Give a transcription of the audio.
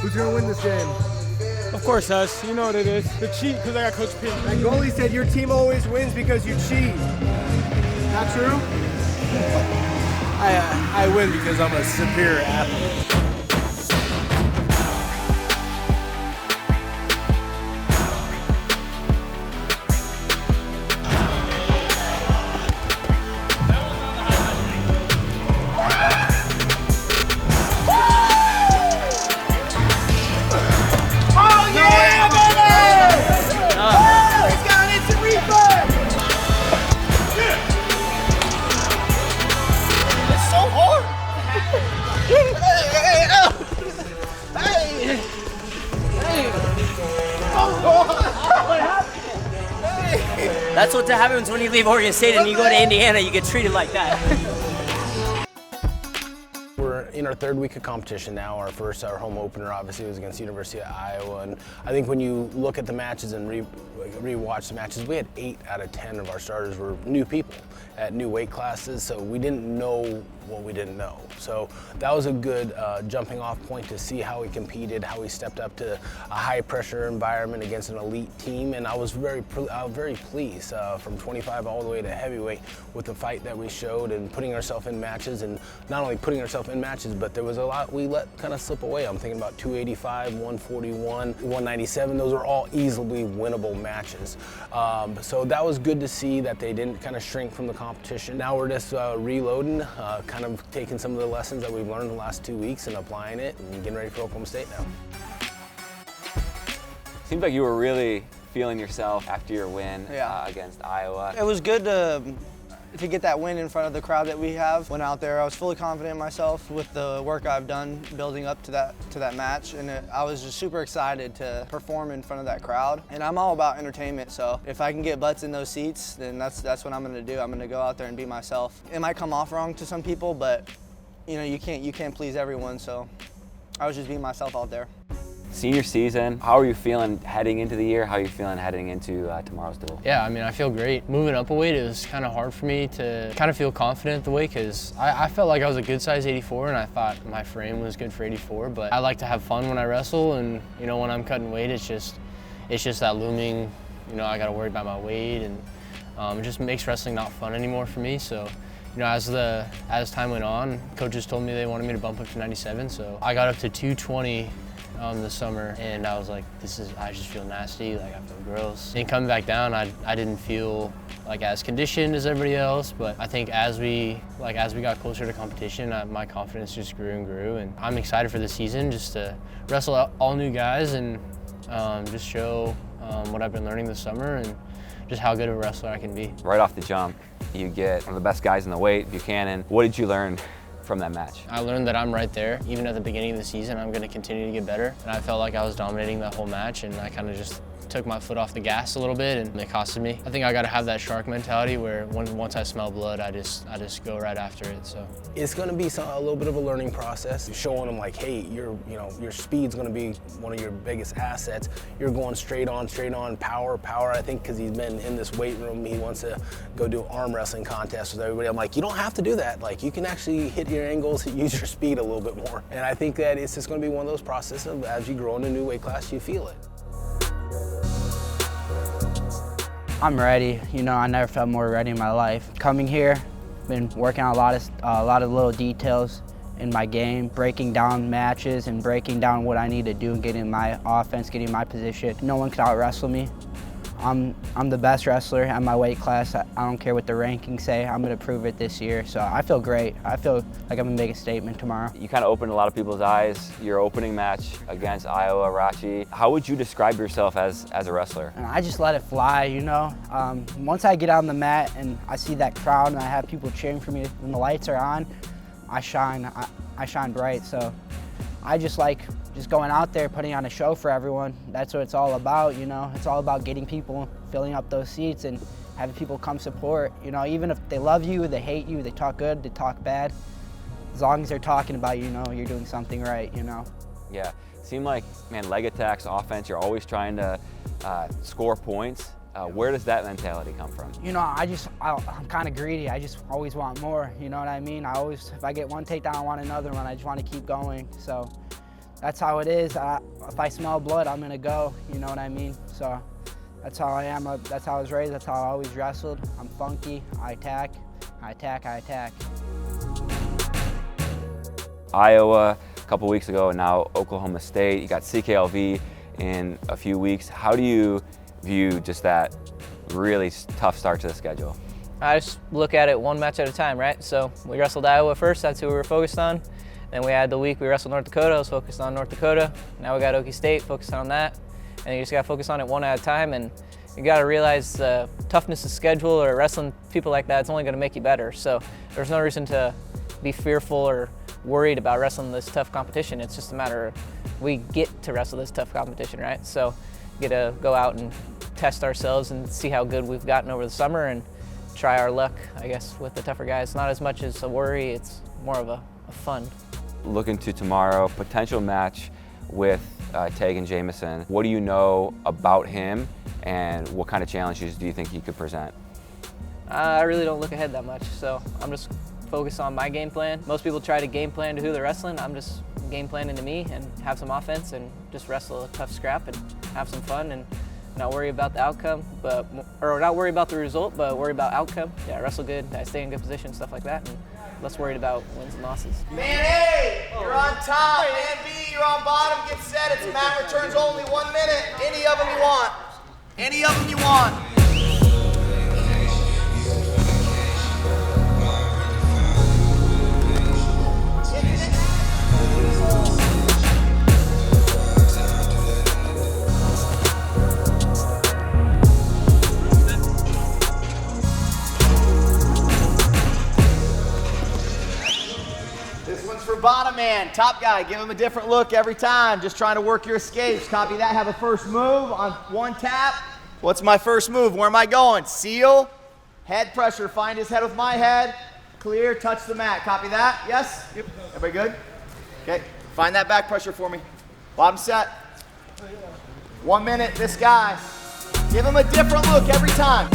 Who's going to win this game? Of course us. You know what it is. The cheat because I got Coach Pin. That goalie said your team always wins because you cheat. Not true? I win because I'm a superior athlete. That's what happens when you leave Oregon State and you go to Indiana, you get treated like that. We're in our third week of competition now. Our home opener obviously was against the University of Iowa, and I think when you look at the matches and re-watch the matches, we had 8 out of 10 of our starters were new people at new weight classes, so we didn't know what we didn't know. So that was a good jumping off point to see how he competed, how he stepped up to a high pressure environment against an elite team, and I was very pleased from 25 all the way to heavyweight with the fight that we showed and putting ourselves in matches, and not only putting ourselves in matches, but there was a lot we let kind of slip away. I'm thinking about 285, 141, 197. Those are all easily winnable matches. So that was good to see that they didn't kind of shrink from the competition. Now we're just reloading, kind of taking some of the lessons that we've learned in the last 2 weeks and applying it and getting ready for Oklahoma State now. Seems like you were really feeling yourself after your win against Iowa. It was good to get that win in front of the crowd that we have. Went out there, I was fully confident in myself with the work I've done building up to that match, and I was just super excited to perform in front of that crowd. And I'm all about entertainment, so if I can get butts in those seats, then that's what I'm gonna do. I'm gonna go out there and be myself. It might come off wrong to some people, but you know, you can't please everyone, so I was just being myself out there. Senior season, how are you feeling heading into the year? How are you feeling heading into tomorrow's duel? Yeah, I mean, I feel great. Moving up a weight, it was kind of hard for me to kind of feel confident the way, because I felt like I was a good size 84 and I thought my frame was good for 84, but I like to have fun when I wrestle, and you know, when I'm cutting weight, it's just that looming, you know, I got to worry about my weight, and it just makes wrestling not fun anymore for me. So, you know, as time went on, coaches told me they wanted me to bump up to 97, so I got up to 220 this summer, and I was like, I just feel nasty, like I feel gross. And coming back down, I didn't feel like as conditioned as everybody else, but I think as we got closer to competition, my confidence just grew and grew, and I'm excited for the season just to wrestle all new guys and just show what I've been learning this summer and just how good of a wrestler I can be. Right off the jump, you get one of the best guys in the weight, Buchanan. What did you learn from that match? I learned that I'm right there. Even at the beginning of the season, I'm going to continue to get better. And I felt like I was dominating that whole match, and I kind of just took my foot off the gas a little bit, and it costed me. I think I got to have that shark mentality where once I smell blood, I just go right after it. So it's going to be a little bit of a learning process, showing them like, hey, your speed's going to be one of your biggest assets. You're going straight on, power. I think because he's been in this weight room, he wants to go do arm wrestling contests with everybody. I'm like, you don't have to do that. Like, you can actually hit your angles, use your speed a little bit more. And I think that it's just going to be one of those processes of, as you grow in a new weight class, you feel it. I'm ready. You know, I never felt more ready in my life. Coming here, been working on a lot of little details in my game, breaking down matches and breaking down what I need to do and getting my offense, getting my position. No one can out-wrestle me. I'm the best wrestler at my weight class. I don't care what the rankings say. I'm going to prove it this year. So I feel great. I feel like I'm going to make a statement tomorrow. You kind of opened a lot of people's eyes. Your opening match against Iowa, Rachi. How would you describe yourself as a wrestler? And I just let it fly, you know. Once I get on the mat and I see that crowd and I have people cheering for me when the lights are on, I shine bright. So I just like going out there, putting on a show for everyone. That's what it's all about, you know. It's all about getting people, filling up those seats and having people come support. You know, even if they love you, they hate you, they talk good, they talk bad, as long as they're talking about you, you know, you're doing something right, you know. Yeah, seemed like, man, leg attacks, offense, you're always trying to score points. Where does that mentality come from? You know, I'm kind of greedy. I just always want more, you know what I mean? If I get one takedown, I want another one. I just want to keep going. So that's how it is. If I smell blood, I'm gonna go. You know what I mean? So that's how I am. That's how I was raised. That's how I always wrestled. I'm funky. I attack. I attack. I attack. Iowa a couple weeks ago, and now Oklahoma State. You got CKLV in a few weeks. How do you view just that really tough start to the schedule? I just look at it one match at a time, right? So we wrestled Iowa first, that's who we were focused on. Then we had the week we wrestled North Dakota, I was focused on North Dakota. Now we got Okie State, focused on that. And you just gotta focus on it one at a time, and you gotta realize toughness of schedule or wrestling people like that, it's only gonna make you better. So there's no reason to be fearful or worried about wrestling this tough competition. It's just a matter of we get to wrestle this tough competition, right? So you get to go out and test ourselves and see how good we've gotten over the summer and try our luck, I guess, with the tougher guys. Not as much as a worry, it's more of a fun. Looking to tomorrow, potential match with Tegan Jameson. What do you know about him, and what kind of challenges do you think he could present? I really don't look ahead that much, so I'm just focused on my game plan. Most people try to game plan to who they're wrestling. I'm just game planning to me and have some offense and just wrestle a tough scrap and have some fun and not worry about the outcome, or not worry about the result, but worry about outcome. Yeah, wrestle good, I stay in good position, stuff like that, and less worried about wins and losses. Man A, you're on top. Man B, you're on bottom. Get set. It's mat returns only 1 minute. Any of them you want. Any of them you want. For bottom man, top guy, give him a different look every time. Just trying to work your escapes. Copy that. Have a first move on one tap. What's my first move? Where am I going? Seal. Head pressure. Find his head with my head. Clear. Touch the mat. Copy that. Yes? Yep. Everybody good? Okay. Find that back pressure for me. Bottom set. 1 minute. This guy. Give him a different look every time.